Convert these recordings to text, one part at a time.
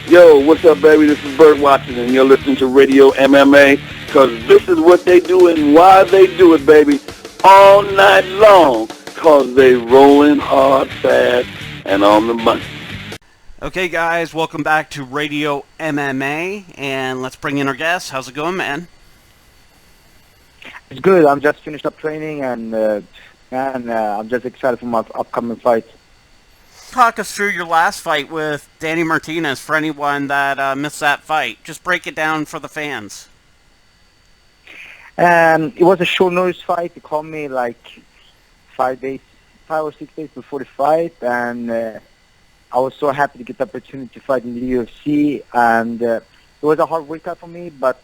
Yo, what's up, baby? This is Bert Watson, and you're listening to Radio MMA, because this is what they do and why they do it, baby, all night long, because they rolling hard, fast, and on the money. Okay, guys, welcome back to Radio MMA, and let's bring in our guest. How's it going, man? It's good. I'm just finished up training, and I'm just excited for my upcoming fight. Talk us through your last fight with Danny Martinez for anyone that missed that fight. Just break it down for the fans. It was a short notice fight. They called me like 5 or 6 days before the fight, and I was so happy to get the opportunity to fight in the UFC. And it was a hard workout for me, but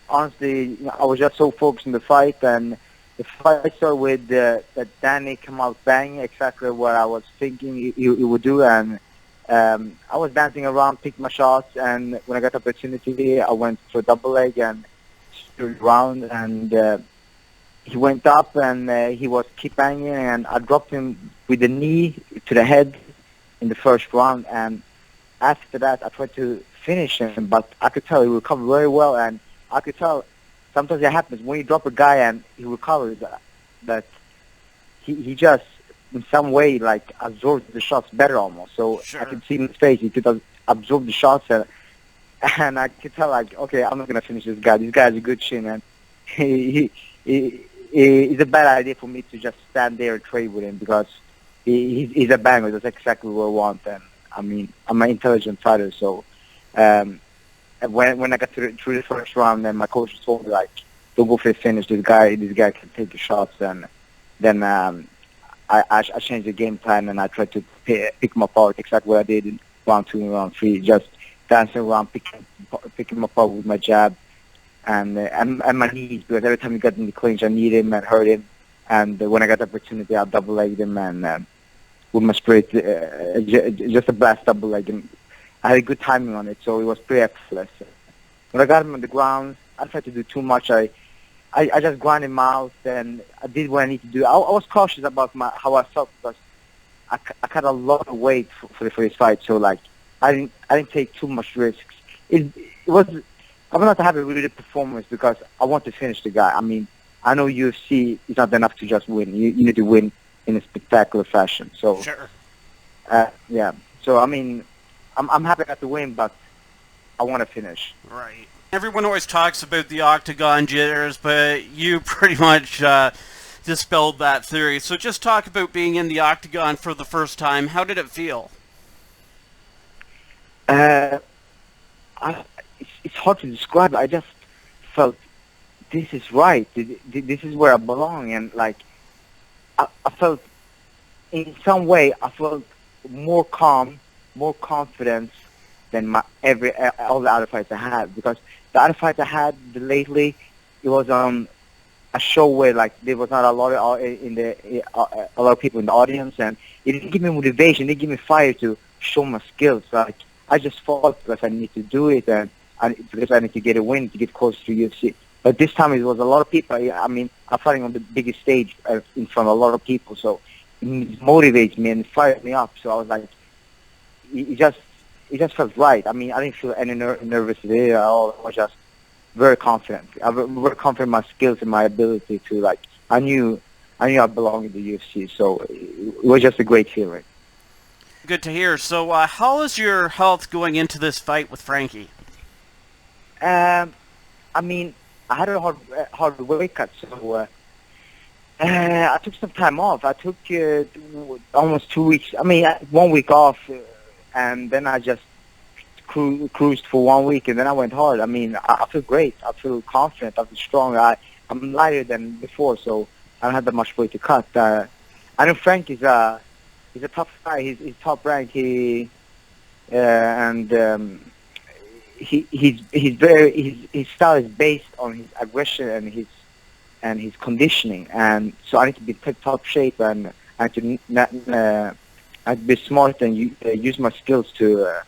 honestly, I was just so focused on the fight, and the fight started with that Danny came out bang, exactly what I was thinking he would do, and I was dancing around, picked my shots, and when I got the opportunity, I went for a double leg and stood around, and he went up, and he was keep banging, and I dropped him with the knee to the head in the first round, and after that, I tried to finish him, but I could tell he recovered very well, and I could tell sometimes it happens when you drop a guy and he recovers, that he just in some way like absorbs the shots better almost. So sure. I could see in his face he could absorb the shots, and I could tell like, okay, I'm not gonna finish this guy. This guy has a good chin, and it's a bad idea for me to just stand there and trade with him, because he's a banger. That's exactly what I want. And I mean, I'm an intelligent fighter, so. When I got through the first round, then my coach told me like, "Don't go for the finish. This guy can take the shots." And then I changed the game plan, and I tried to pick him apart, exactly what I did in round 2 and round 3, just dancing around, picking him apart with my jab and my knees, because every time he got in the clinch, I need him and hurt him. And when I got the opportunity, I double legged him, and with my straight, just a blast double leg him. I had a good timing on it, so it was pretty effortless. When I got him on the ground, I tried to do too much. I just ground him out, and I did what I need to do. I was cautious about how I felt, because I cut a lot of weight for this fight, so like I didn't take too much risks. I was not to have a really good performance, because I want to finish the guy. I mean, I know UFC is not enough to just win. You need to win in a spectacular fashion. So sure. Yeah. So I mean, I'm happy I got the win, but I want to finish. Right. Everyone always talks about the octagon jitters, but you pretty much dispelled that theory. So just talk about being in the octagon for the first time. How did it feel? It's hard to describe. I just felt this is right. This is where I belong, and like I felt in some way I felt more calm, more confidence than all the other fights I had, because the other fights I had lately, it was on a show where like there was not a lot of a lot of people in the audience, and it didn't give me motivation, it didn't give me fire to show my skills. Like I just fought because I need to do it, and because I need to get a win to get close to UFC. But this time it was a lot of people. I mean, I'm fighting on the biggest stage in front of a lot of people, so it motivates me and fires me up. So I was like, it just felt right. I mean, I didn't feel any nervous there at all. I was just very confident. I was very confident in my skills and my ability to, like, I knew I belonged in the UFC, so it was just a great feeling. Good to hear. So how is your health going into this fight with Frankie? I mean, I had a hard weight cut, so I took some time off. I took almost 2 weeks. I mean, 1 week off, and then I just cruised for 1 week, and then I went hard. I mean, I feel great. I feel confident. I feel strong. I'm lighter than before, so I don't have that much weight to cut. I know Frank is a tough guy. He's top rank. His style is based on his aggression and his conditioning, and so I need to be in top shape, and I need to be smart and use my skills to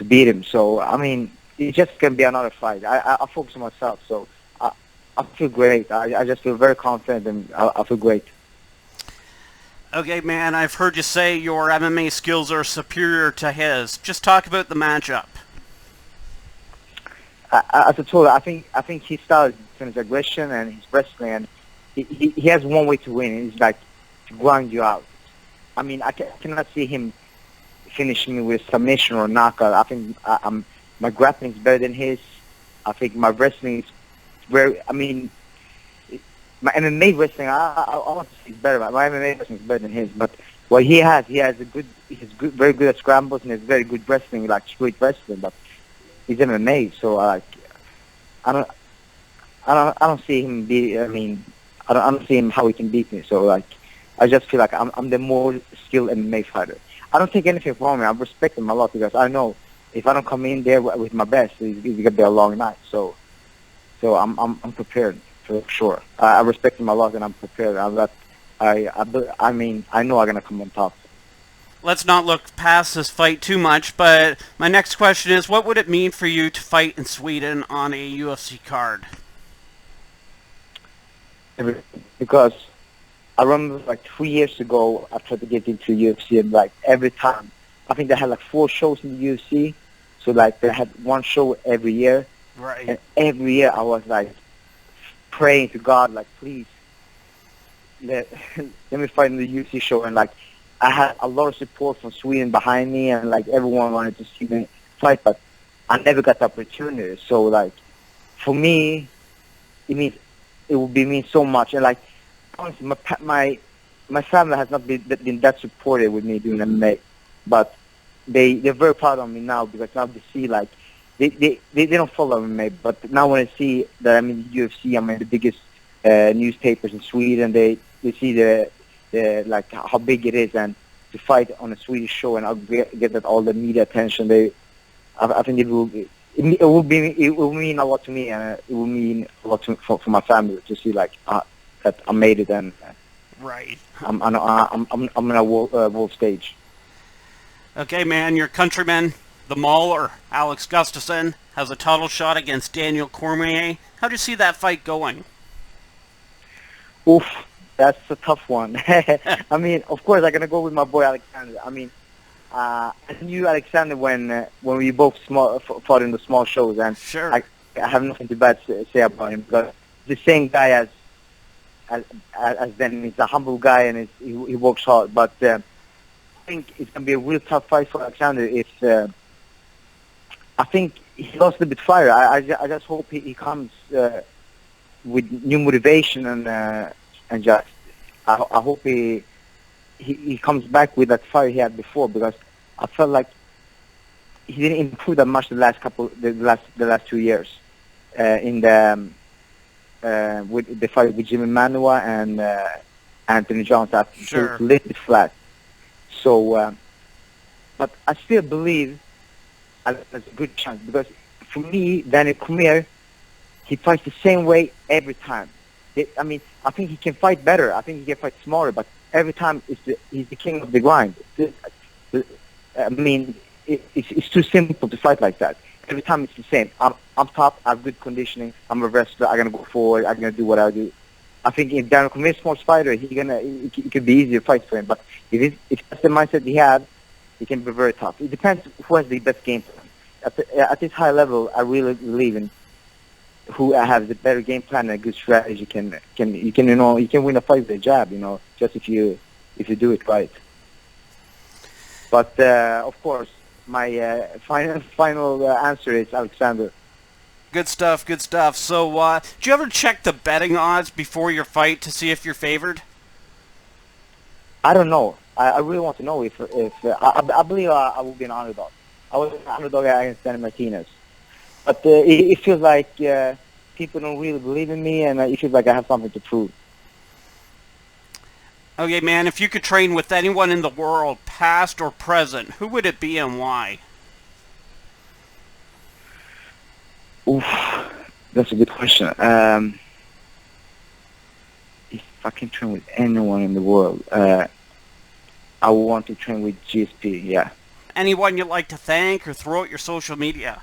beat him. So I mean, it's just gonna be another fight. I focus on myself, so I feel great. I just feel very confident, and I feel great. Okay, man, I've heard you say your MMA skills are superior to his. Just talk about the matchup. as I told you, I think his style is his aggression and his wrestling, and he has one way to win, and it's like to grind you out. I mean, I cannot see him finishing me with submission or knockout. I think my grappling is better than his. I think my wrestling is very. I mean, my MMA wrestling, I want to say it's better. My MMA wrestling is better than his. But what he has he's very good at scrambles and he's very good wrestling, like street wrestling. But he's MMA, so I don't see him be. I mean, I don't see him how he can beat me. So like, I just feel like I'm the more skilled MMA fighter. I don't take anything from him. I respect him a lot because I know if I don't come in there with my best, it's gonna be a long night. So I'm prepared for sure. I respect him a lot and I'm prepared. I mean, I know I'm gonna come on top. Let's not look past this fight too much, but my next question is, what would it mean for you to fight in Sweden on a UFC card? Because I remember like 3 years ago, I tried to get into UFC, and like every time, I think they had like 4 shows in the UFC, so like they had 1 show every year, Right. and every year I was like praying to God, like please let me fight in the UFC show, and like I had a lot of support from Sweden behind me, and like everyone wanted to see me fight, but I never got the opportunity. So like for me, it would mean so much, and like honestly, my family has not been that supportive with me doing MMA, but they're very proud of me now because now they see like they don't follow MMA, but now when they see that I'm in the UFC, I'm in the biggest newspapers in Sweden, they see the like how big it is, and to fight on a Swedish show and I'll get that all the media attention. I think it will mean a lot to me, and it will mean a lot for my family to see like that I made it, and Right. I'm on a world stage. Okay, man, your countryman, the Mauler, Alex Gustafson, has a title shot against Daniel Cormier. How do you see that fight going? Oof, that's a tough one. I mean, of course, I'm gonna go with my boy Alexander. I mean, I knew Alexander when we both fought in the small shows, and Sure. I have nothing to bad to say about him because the same guy as Danny. He's a humble guy and he works hard. But I think it's gonna be a real tough fight for Alexander. I think he lost a bit of fire. I just hope he comes with new motivation and just I hope he comes back with that fire he had before, because I felt like he didn't improve that much the last 2 years in the with the fight with Jimmy Manuwa and Anthony Johnson. Sure. It was a little bit flat. So, but I still believe there's a good chance, because for me, Danny Cormier, he fights the same way every time. I mean, I think he can fight better. I think he can fight smarter, but every time he's the king of the grind. I mean, it's too simple to fight like that. Every time it's the same. I'm top. I have good conditioning. I'm a wrestler. I'm gonna go forward. I'm gonna do what I do. I think if Daniel Cormier is a small fighter, it could be easier fight for him. But if that's the mindset he had, he can be very tough. It depends who has the best game plan. At this high level, I really believe in who has the better game plan and a good strategy can win a fight with a jab, just if you do it right. But of course, my final answer is Alexander. Good stuff, good stuff. So, do you ever check the betting odds before your fight to see if you're favored? I don't know. I really want to know if I believe I will be an underdog. I was an underdog against Danny Martinez. But it feels like people don't really believe in me, and it feels like I have something to prove. Okay, man, if you could train with anyone in the world, past or present, who would it be and why? Oof, that's a good question. If I can train with anyone in the world, I would want to train with GSP, yeah. Anyone you'd like to thank or throw out your social media?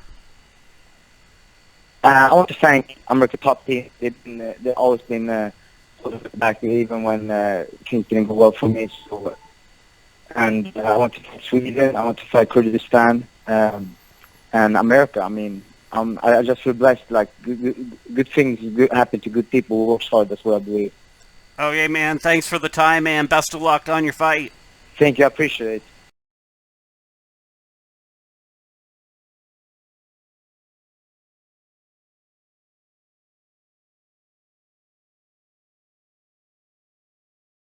I want to thank America Top Team. They've always been back even when things didn't go well for me. So, and I want to fight Sweden. I want to fight Kurdistan and America. I mean, I just feel blessed. Like good things happen to good people who work hard. That's what I believe. Okay, man. Thanks for the time, and best of luck on your fight. Thank you. I appreciate it.